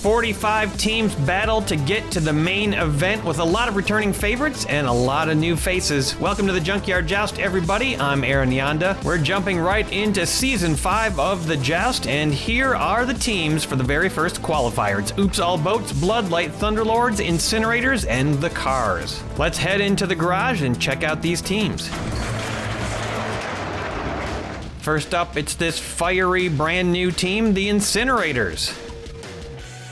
45 teams battle to get to the main event with a lot of returning favorites and a lot of new faces. Welcome to the Junkyard Joust, everybody. I'm Aaron Yonda. We're jumping right into Season 5 of the Joust, and here are the teams for the very first qualifier. It's Oops All Boats, Bloodlight, Thunderlords, Incinerators, and the Cars. Let's head into the garage and check out these teams. First up, it's this fiery brand new team, the Incinerators.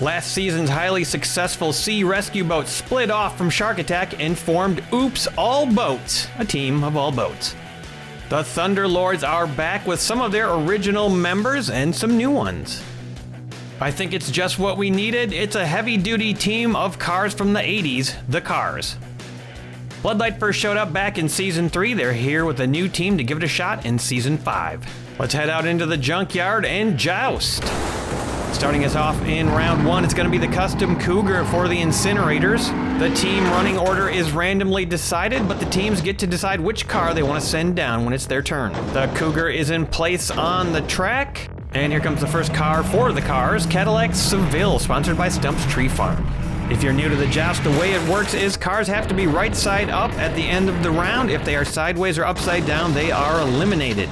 Last season's highly successful sea rescue boat split off from Shark Attack and formed Oops All Boats, a team of all boats. The Thunderlords are back with some of their original members and some new ones. I think it's just what we needed. It's a heavy-duty team of cars from the 80s, the Cars. Bloodlight first showed up back in Season 3. They're here with a new team to give it a shot in Season 5. Let's head out into the junkyard and joust. Starting us off in round 1, it's going to be the custom Cougar for the Incinerators. The team running order is randomly decided, but the teams get to decide which car they want to send down when it's their turn. The Cougar is in place on the track, and here comes the first car for the Cars, Cadillac Seville, sponsored by Stump's Tree Farm. If you're new to the joust, the way it works is cars have to be right side up at the end of the round. If they are sideways or upside down, they are eliminated.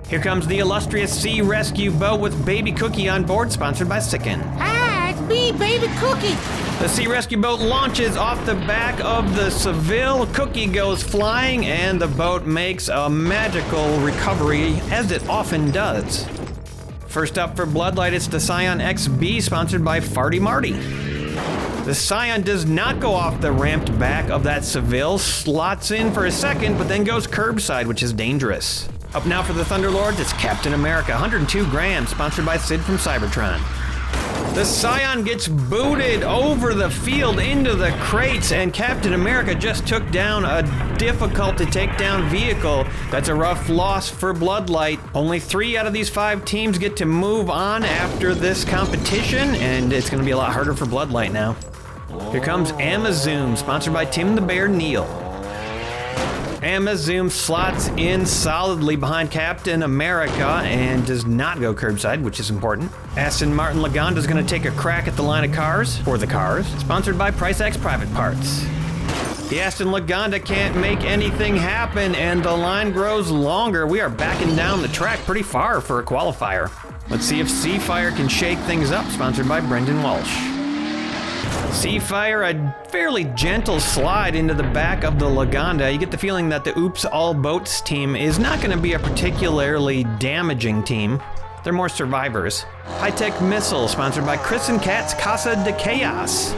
Here comes the illustrious Sea Rescue Boat with Baby Cookie on board, sponsored by Sicken. Hi, it's me, Baby Cookie. The Sea Rescue Boat launches off the back of the Seville. Cookie goes flying, and the boat makes a magical recovery, as it often does. First up for Bloodlight, it's the Scion XB, sponsored by Farty Marty. The Scion does not go off the ramped back of that Seville, slots in for a second, but then goes curbside, which is dangerous. Up now for the Thunderlords, it's Captain America, 102 grams, sponsored by Sid from Cybertron. The Scion gets booted over the field into the crates, and Captain America just took down a difficult to take down vehicle. That's a rough loss for Bloodlight. Only 3 out of these 5 teams get to move on after this competition, and it's going to be a lot harder for Bloodlight now. Here comes Amazoom, sponsored by Tim the Bear Neal. Amazoom slots in solidly behind Captain America and does not go curbside, which is important. Aston Martin Lagonda is going to take a crack at the line of cars, for the Cars, sponsored by PriceX Private Parts. The Aston Lagonda can't make anything happen, and the line grows longer. We are backing down the track pretty far for a qualifier. Let's see if Seafire can shake things up, sponsored by Brendan Walsh. Seafire, a fairly gentle slide into the back of the Lagonda. You get the feeling that the Oops All Boats team is not going to be a particularly damaging team. They're more survivors. High-Tech Missile, sponsored by Chris and Kat's Casa de Chaos.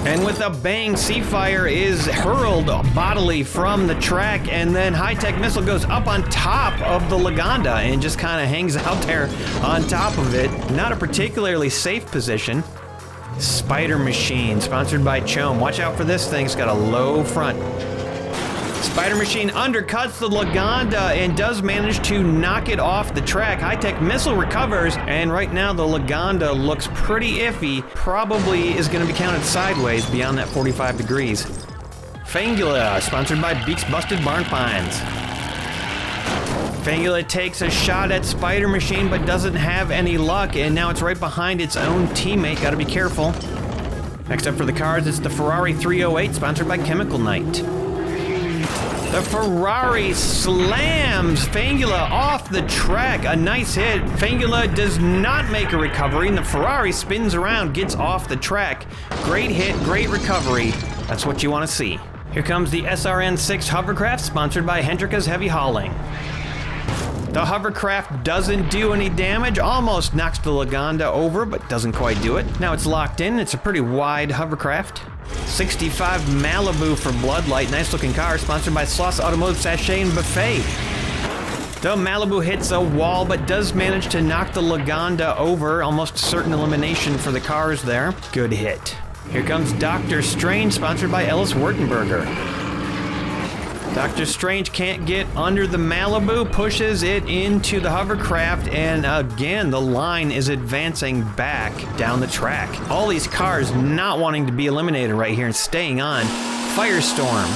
And with a bang, Seafire is hurled bodily from the track, and then High-Tech Missile goes up on top of the Lagonda and just kind of hangs out there on top of it. Not a particularly safe position. Spider Machine, sponsored by Chome. Watch out for this thing, it's got a low front. Spider Machine undercuts the Lagonda and does manage to knock it off the track. High-Tech Missile recovers, and right now the Lagonda looks pretty iffy. Probably is going to be counted sideways beyond that 45 degrees. Fangula, sponsored by Beaks Busted Barn Finds. Fangula takes a shot at Spider Machine but doesn't have any luck, and now it's right behind its own teammate. Gotta be careful. Next up for the Cars, it's the Ferrari 308, sponsored by Chemical Knight. The Ferrari slams Fangula off the track. A nice hit. Fangula does not make a recovery, and the Ferrari spins around, gets off the track. Great hit, great recovery. That's what you want to see. Here comes the SRN-6 hovercraft, sponsored by Hendrika's Heavy Hauling. The hovercraft doesn't do any damage, almost knocks the Lagonda over, but doesn't quite do it. Now it's locked in. It's a pretty wide hovercraft. 65 Malibu for Bloodlight. Nice looking car, sponsored by Sloss Automotive Sachet and Buffet. The Malibu hits a wall, but does manage to knock the Lagonda over. Almost certain elimination for the Cars there. Good hit. Here comes Dr. Strange, sponsored by Ellis Wertenberger. Dr. Strange can't get under the Malibu, pushes it into the hovercraft, and again, the line is advancing back down the track. All these cars not wanting to be eliminated right here and staying on. Firestorm.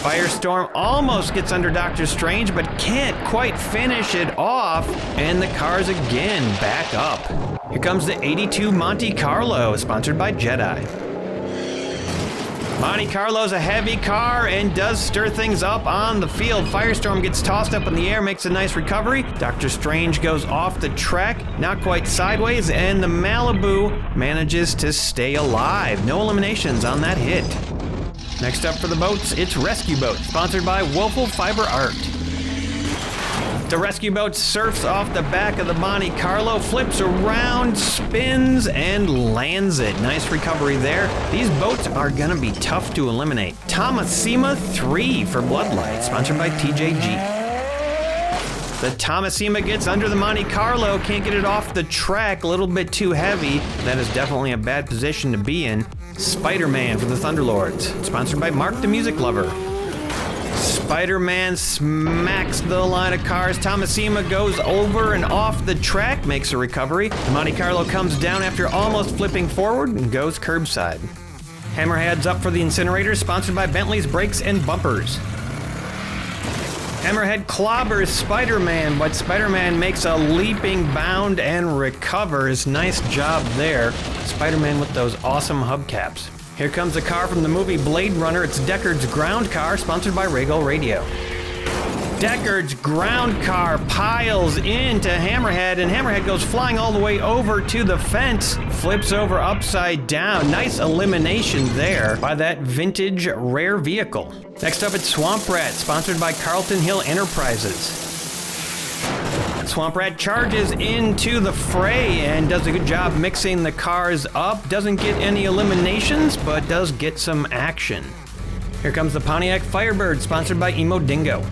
Firestorm almost gets under Dr. Strange, but can't quite finish it off, and the cars again back up. Here comes the 82 Monte Carlo, sponsored by Jedi. Monte Carlo's a heavy car and does stir things up on the field. Firestorm gets tossed up in the air, makes a nice recovery. Dr. Strange goes off the track, not quite sideways, and the Malibu manages to stay alive. No eliminations on that hit. Next up for the boats, it's Rescue Boat, sponsored by Woeful Fiber Art. The Rescue Boat surfs off the back of the Monte Carlo, flips around, spins, and lands it. Nice recovery there. These boats are gonna be tough to eliminate. Thomasima 3 for Bloodlight, sponsored by TJG. The Thomasima gets under the Monte Carlo, can't get it off the track, a little bit too heavy. That is definitely a bad position to be in. Spider-Man for the Thunderlords, sponsored by Mark the Music Lover. Spider-Man smacks the line of cars. Thomasima goes over and off the track, makes a recovery. The Monte Carlo comes down after almost flipping forward and goes curbside. Hammerhead's up for the Incinerator, sponsored by Bentley's Brakes and Bumpers. Hammerhead clobbers Spider-Man, but Spider-Man makes a leaping bound and recovers. Nice job there. Spider-Man with those awesome hubcaps. Here comes a car from the movie Blade Runner. It's Deckard's ground car, sponsored by Regal Radio. Deckard's ground car piles into Hammerhead, and Hammerhead goes flying all the way over to the fence, flips over upside down. Nice elimination there by that vintage rare vehicle. Next up, it's Swamp Rat, sponsored by Carlton Hill Enterprises. Swamp Rat charges into the fray and does a good job mixing the cars up. Doesn't get any eliminations, but does get some action. Here comes the Pontiac Firebird, sponsored by Emo Dingo.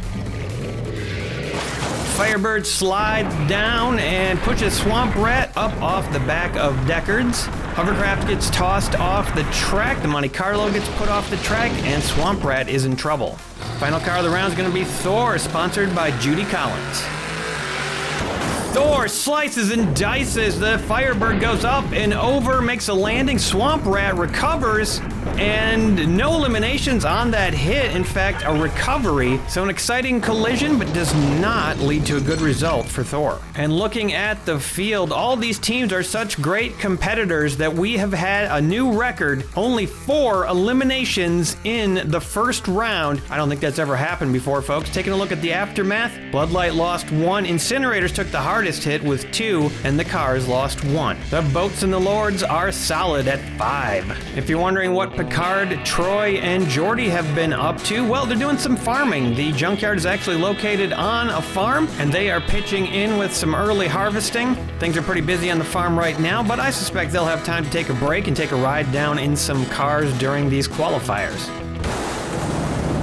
Firebird slides down and pushes Swamp Rat up off the back of Deckard's. Hovercraft gets tossed off the track, the Monte Carlo gets put off the track, and Swamp Rat is in trouble. Final car of the round is going to be Thor, sponsored by Judy Collins. Thor slices and dices. The Firebird goes up and over, makes a landing. Swamp Rat recovers, and no eliminations on that hit. In fact, a recovery. So an exciting collision, but does not lead to a good result for Thor. And looking at the field, all these teams are such great competitors that we have had a new record. Only 4 eliminations in the first round. I don't think that's ever happened before, folks. Taking a look at the aftermath, Bloodlight lost 1. Incinerators took the hardest hit with 2, and the cars lost 1. The boats and the lords are solid at 5. If you're wondering what Picard, Troy, and Geordi have been up to, well, they're doing some farming. The junkyard is actually located on a farm, and they are pitching in with some early harvesting. Things are pretty busy on the farm right now, but I suspect they'll have time to take a break and take a ride down in some cars during these qualifiers.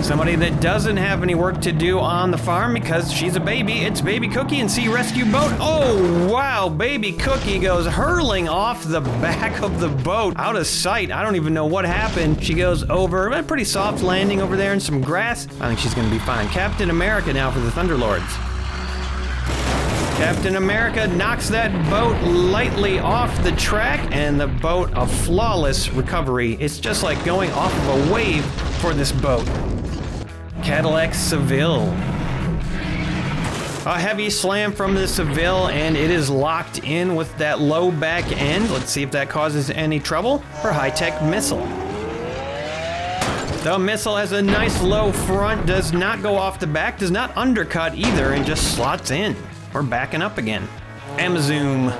Somebody that doesn't have any work to do on the farm because she's a baby, it's Baby Cookie and Sea Rescue Boat. Oh, wow, Baby Cookie goes hurling off the back of the boat, out of sight. I don't even know what happened. She goes over, a pretty soft landing over there in some grass. I think she's gonna be fine. Captain America now for the Thunderlords. Captain America knocks that boat lightly off the track, and the boat a flawless recovery. It's just like going off of a wave for this boat. Cadillac Seville. A heavy slam from the Seville, and it is locked in with that low back end. Let's see if that causes any trouble for High-Tech Missile. The Missile has a nice low front, does not go off the back, does not undercut either, and just slots in. We're backing up again. Amazoom.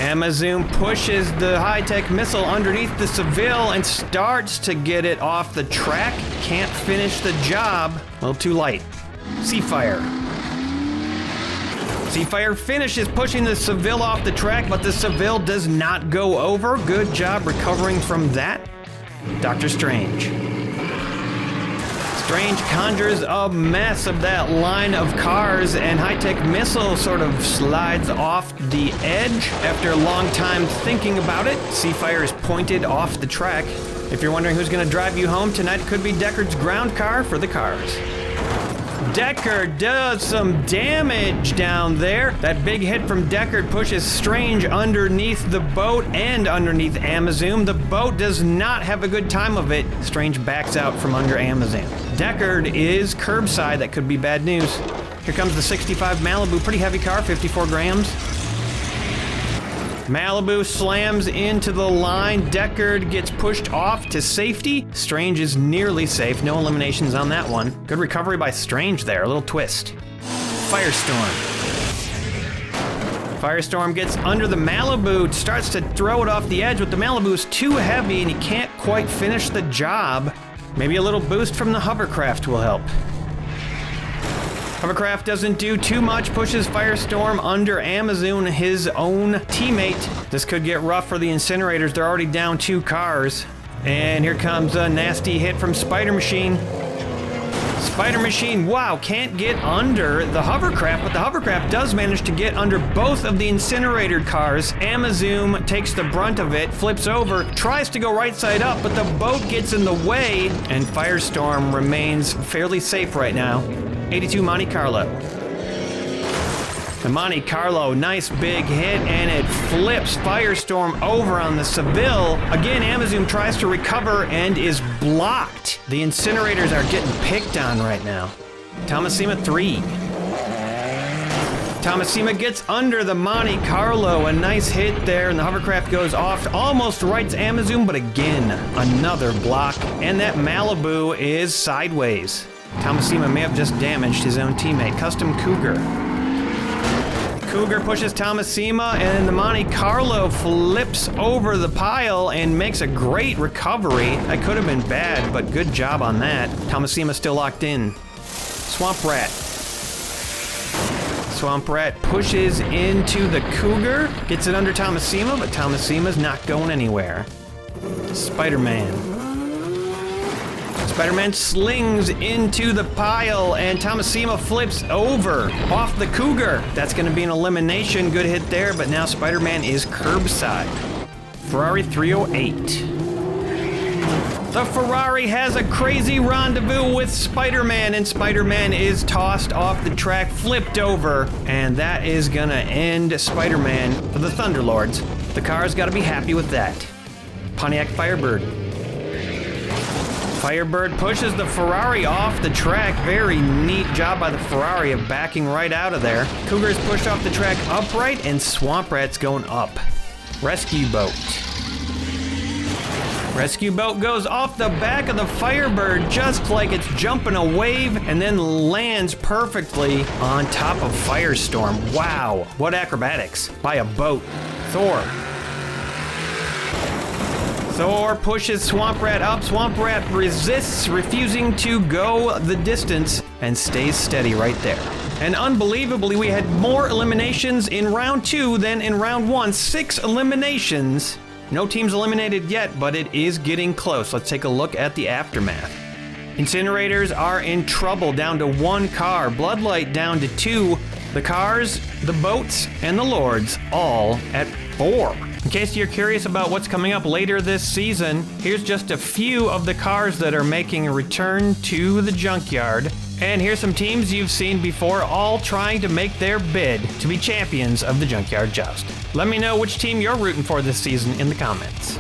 Amazoom pushes the High-Tech Missile underneath the Seville and starts to get it off the track. Can't finish the job. Well, too light. Seafire. Seafire finishes pushing the Seville off the track, but the Seville does not go over. Good job recovering from that. Dr. Strange. Strange conjures a mess of that line of cars, and High-Tech Missile sort of slides off the edge. After a long time thinking about it, Seafire is pointed off the track. If you're wondering who's going to drive you home tonight, it could be Deckard's ground car for the Cars. Deckard does some damage down there. That big hit from Deckard pushes Strange underneath the boat and underneath Amazoon. The boat does not have a good time of it. Strange backs out from under Amazoon. Deckard is curbside. That could be bad news. Here comes the 65 Malibu. Pretty heavy car, 54 grams. Malibu slams into the line. Deckard gets pushed off to safety. Strange is nearly safe. No eliminations on that one. Good recovery by Strange there. A little twist. Firestorm. Firestorm gets under the Malibu. Starts to throw it off the edge, but the Malibu is too heavy and he can't quite finish the job. Maybe a little boost from the hovercraft will help. Hovercraft doesn't do too much, pushes Firestorm under Amazoon, his own teammate. This could get rough for the Incinerators. They're already down 2 cars. And here comes a nasty hit from Spider Machine. Spider Machine, wow, can't get under the hovercraft, but the hovercraft does manage to get under both of the Incinerator cars. Amazoon takes the brunt of it, flips over, tries to go right side up, but the boat gets in the way, and Firestorm remains fairly safe right now. 82 Monte Carlo. The Monte Carlo, nice big hit, and it flips Firestorm over on the Seville. Again, Amazoon tries to recover and is blocked. The Incinerators are getting picked on right now. Thomasima 3. Thomasima gets under the Monte Carlo. A nice hit there, and the hovercraft goes off. Almost rights Amazoon, but again, another block. And that Malibu is sideways. Thomasima may have just damaged his own teammate. Custom Cougar. Cougar pushes Thomasima, and the Monte Carlo flips over the pile and makes a great recovery. That could have been bad, but good job on that. Thomasima still locked in. Swamp Rat. Swamp Rat pushes into the Cougar, gets it under Thomasima, but Thomasima's not going anywhere. Spider-Man. Spider-Man slings into the pile, and Thomasima flips over off the Cougar. That's going to be an elimination. Good hit there, but now Spider-Man is curbside. Ferrari 308. The Ferrari has a crazy rendezvous with Spider-Man, and Spider-Man is tossed off the track, flipped over, and that is going to end Spider-Man for the Thunderlords. The car's got to be happy with that. Pontiac Firebird. Firebird pushes the Ferrari off the track. Very neat job by the Ferrari of backing right out of there. Cougar's pushed off the track upright, and Swamp Rat's going up. Rescue Boat. Rescue Boat goes off the back of the Firebird just like it's jumping a wave, and then lands perfectly on top of Firestorm. Wow, what acrobatics by a boat. Thor. Thor pushes Swamp Rat up. Swamp Rat resists, refusing to go the distance, and stays steady right there. And unbelievably, we had more eliminations in round 2 than in round 1. 6 eliminations. No teams eliminated yet, but it is getting close. Let's take a look at the aftermath. Incinerators are in trouble, down to 1 car. Bloodlight down to 2. The cars, the boats, and the Lords all at 4. In case you're curious about what's coming up later this season, here's just a few of the cars that are making a return to the Junkyard. And here's some teams you've seen before, all trying to make their bid to be champions of the Junkyard Joust. Let me know which team you're rooting for this season in the comments.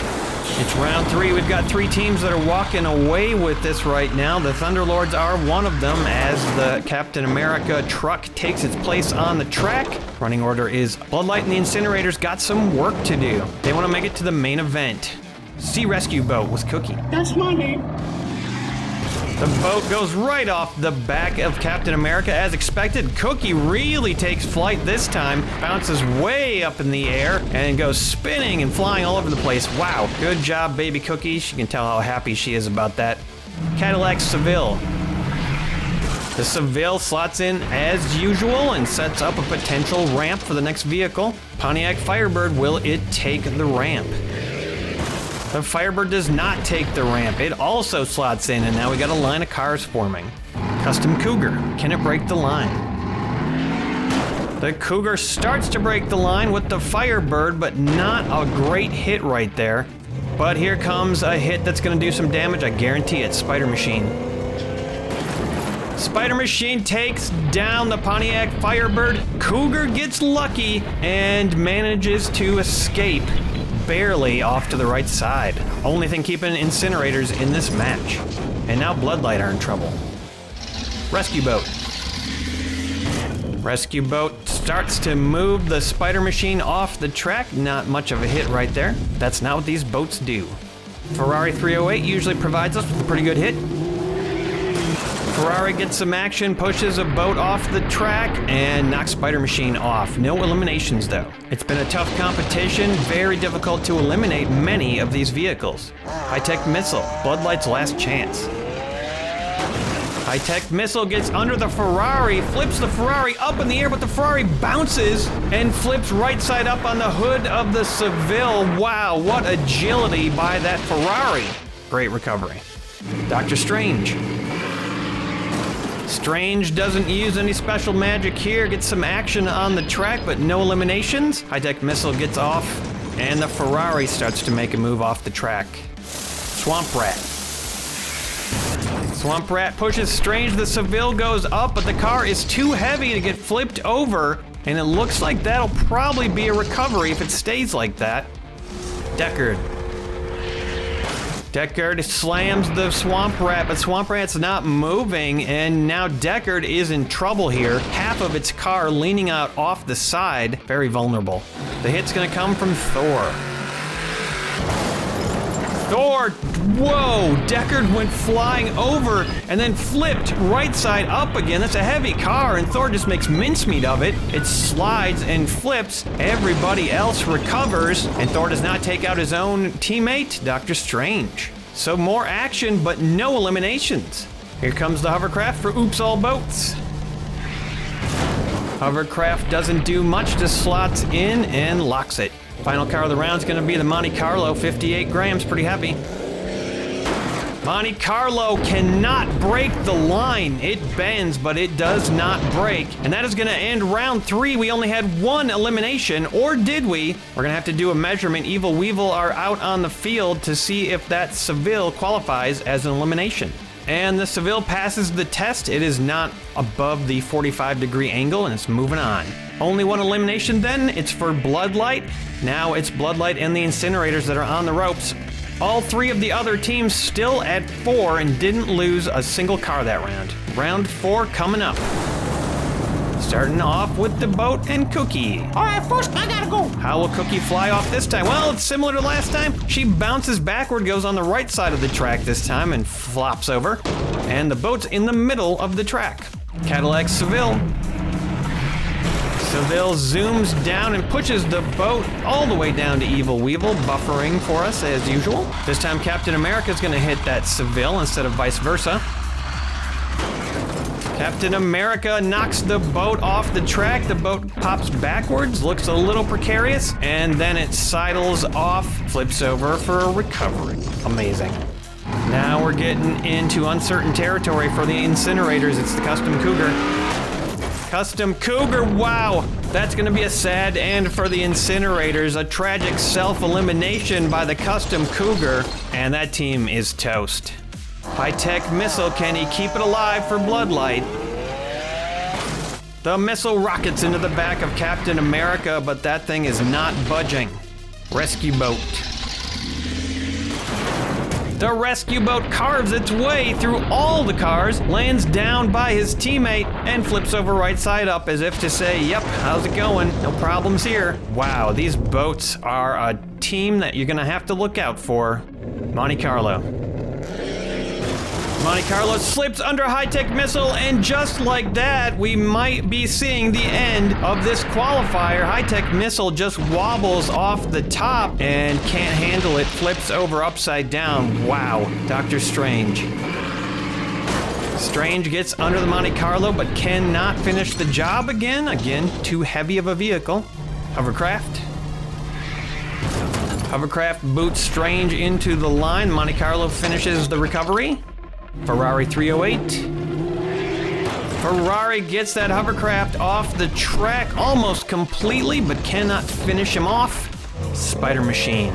It's round 3. We've got 3 teams that are walking away with this right now. The Thunderlords are one of them, as the Captain America truck takes its place on the track. Running order is Bloodlight and the Incinerators got some work to do. They want to make it to the main event. Sea Rescue Boat with Cookie. That's my name. The boat goes right off the back of Captain America as expected. Cookie really takes flight this time, bounces way up in the air, and goes spinning and flying all over the place. Wow, good job, baby Cookie. You can tell how happy she is about that. Cadillac Seville. The Seville slots in as usual and sets up a potential ramp for the next vehicle. Pontiac Firebird, will it take the ramp? The Firebird does not take the ramp. It also slots in, and now we got a line of cars forming. Custom Cougar, can it break the line? The Cougar starts to break the line with the Firebird, but not a great hit right there. But here comes a hit that's going to do some damage. I guarantee it. Spider Machine. Spider Machine takes down the Pontiac Firebird. Cougar gets lucky and manages to escape barely off to the right side. Only thing keeping incinerators in this match. And now Bloodlight are in trouble. Rescue boat. Rescue boat starts to move the Spider Machine off the track. Not much of a hit right there. That's not what these boats do. Ferrari 308 usually provides us with a pretty good hit. Ferrari gets some action, pushes a boat off the track, and knocks Spider Machine off. No eliminations, though. It's been a tough competition, very difficult to eliminate many of these vehicles. High-Tech Missile, Bloodlight's last chance. High-Tech Missile gets under the Ferrari, flips the Ferrari up in the air, but the Ferrari bounces and flips right side up on the hood of the Seville. Wow, what agility by that Ferrari. Great recovery. Dr. Strange. Strange doesn't use any special magic here, gets some action on the track, but no eliminations. High-Tech Missile gets off, and the Ferrari starts to make a move off the track. Swamp Rat. Swamp Rat pushes Strange, the Seville goes up, but the car is too heavy to get flipped over, and it looks like that'll probably be a recovery if it stays like that. Deckard. Deckard slams the Swamp Rat, but Swamp Rat's not moving, and now Deckard is in trouble here. Half of its car leaning out off the side, very vulnerable. The hit's gonna come from Thor. Thor, whoa, Deckard went flying over and then flipped right side up again. That's a heavy car, and Thor just makes mincemeat of it. It slides and flips. Everybody else recovers, and Thor does not take out his own teammate, Dr. Strange. So more action, but no eliminations. Here comes the hovercraft for Oops All Boats. Hovercraft doesn't do much, just slots in and locks it. Final car of the round is going to be the Monte Carlo, 58 grams, pretty heavy. Monte Carlo cannot break the line. It bends, but it does not break. And that is going to end round 3. We only had one elimination, or did we? We're going to have to do a measurement. Evil Weevil are out on the field to see if that Seville qualifies as an elimination. And the Seville passes the test. It is not above the 45-degree angle, and it's moving on. Only one elimination then. It's for Bloodlight. Now it's Bloodlight and the incinerators that are on the ropes. All 3 of the other teams still at 4 and didn't lose a single car that round. Round 4 coming up. Starting off with the boat and Cookie. All right, first I gotta go. How will Cookie fly off this time? Well, it's similar to last time. She bounces backward, goes on the right side of the track this time and flops over. And the boat's in the middle of the track. Cadillac Seville. Seville zooms down and pushes the boat all the way down to Evil Weevil, buffering for us as usual. This time Captain America's gonna hit that Seville instead of vice versa. Captain America knocks the boat off the track. The boat pops backwards, looks a little precarious, and then it sidles off, flips over for a recovery. Amazing. Now we're getting into uncertain territory for the incinerators. It's the Custom Cougar. Custom Cougar, wow! That's gonna be a sad end for the incinerators. A tragic self-elimination by the Custom Cougar, and that team is toast. High-Tech Missile, can he keep it alive for Bloodlight? The missile rockets into the back of Captain America, but that thing is not budging. Rescue boat. The rescue boat carves its way through all the cars, lands down by his teammate, and flips over right side up as if to say, yep, how's it going? No problems here. Wow, these boats are a team that you're gonna have to look out for. Monte Carlo. Monte Carlo slips under High-Tech Missile, and just like that, we might be seeing the end of this qualifier. High-Tech Missile just wobbles off the top and can't handle it, flips over upside down. Wow, Dr. Strange. Strange gets under the Monte Carlo, but cannot finish the job again. Again, too heavy of a vehicle. Hovercraft. Hovercraft boots Strange into the line. Monte Carlo finishes the recovery. Ferrari 308. Ferrari gets that hovercraft off the track almost completely, but cannot finish him off. Spider Machine.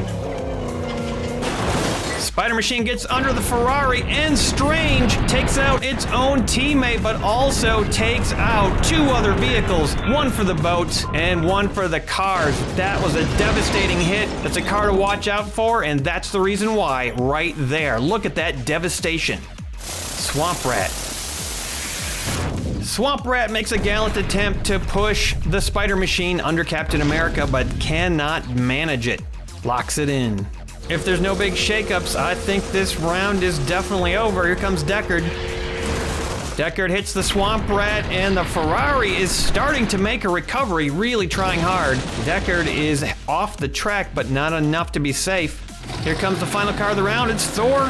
Spider Machine gets under the Ferrari, and Strange takes out its own teammate, but also takes out 2 other vehicles, one for the boats and one for the cars. That was a devastating hit. That's a car to watch out for, and that's the reason why right there. Look at that devastation. Swamp Rat. Swamp Rat makes a gallant attempt to push the Spider Machine under Captain America, but cannot manage it. Locks it in. If there's no big shakeups, I think this round is definitely over. Here comes Deckard. Deckard hits the Swamp Rat, and the Ferrari is starting to make a recovery, really trying hard. Deckard is off the track, but not enough to be safe. Here comes the final car of the round. It's Thor.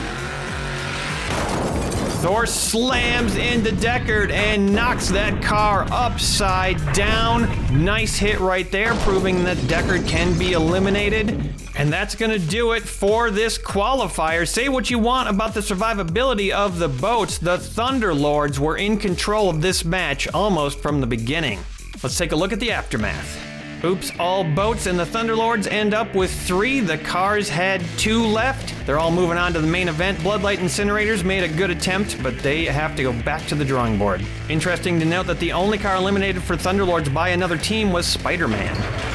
Thor slams into Deckard and knocks that car upside down. Nice hit right there, proving that Deckard can be eliminated. And that's gonna do it for this qualifier. Say what you want about the survivability of the boats. The Thunderlords were in control of this match almost from the beginning. Let's take a look at the aftermath. Oops, all boats and the Thunderlords end up with 3. The cars had 2 left. They're all moving on to the main event. Bloodlight Incinerators made a good attempt, but they have to go back to the drawing board. Interesting to note that the only car eliminated for Thunderlords by another team was Spider-Man.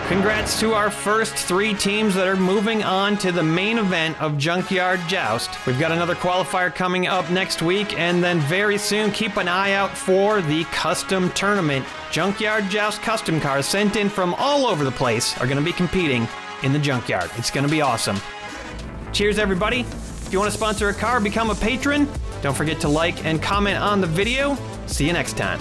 Congrats to our first 3 teams that are moving on to the main event of Junkyard Joust. We've got another qualifier coming up next week, and then very soon keep an eye out for the custom tournament. Junkyard Joust custom cars sent in from all over the place are going to be competing in the Junkyard. It's going to be awesome. Cheers, everybody. If you want to sponsor a car, become a patron. Don't forget to like and comment on the video. See you next time.